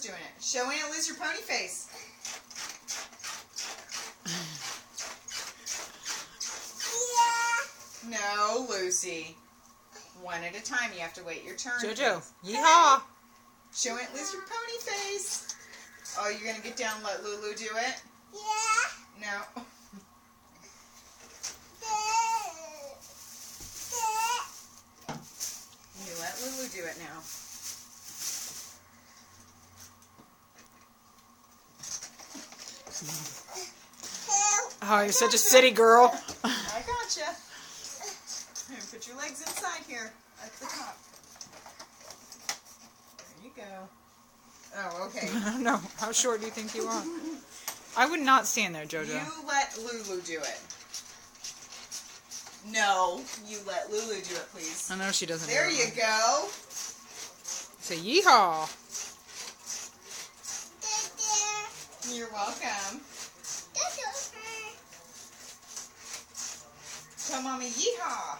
doing it. Show Aunt Liz your pony face. Yeah. No, Lucy. One at a time. You have to wait your turn. JoJo, yeehaw. Show Aunt Liz your pony face. Oh, you're going to get down and let Lulu do it? Yeah. No. You let Lulu do it now. Oh, you're such a city girl. I gotcha. Here, put your legs inside here at the top. There you go. Oh, okay. No, how short do you think you are? I would not stand there, JoJo. You let Lulu do it. No, you let Lulu do it, please. I know she doesn't. There you go. Say yeehaw. You're welcome. Tell Mommy yeehaw.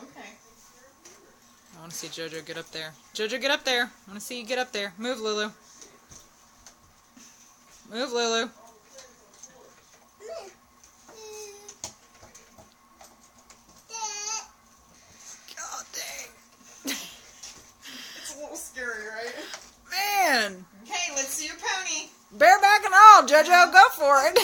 Okay. I want to see JoJo get up there. JoJo, get up there. I want to see you get up there. Move, Lulu. Move, Lulu. God dang. It's a little scary, right? Man. Okay, let's see your pony. Bareback and all, JoJo. Go for it.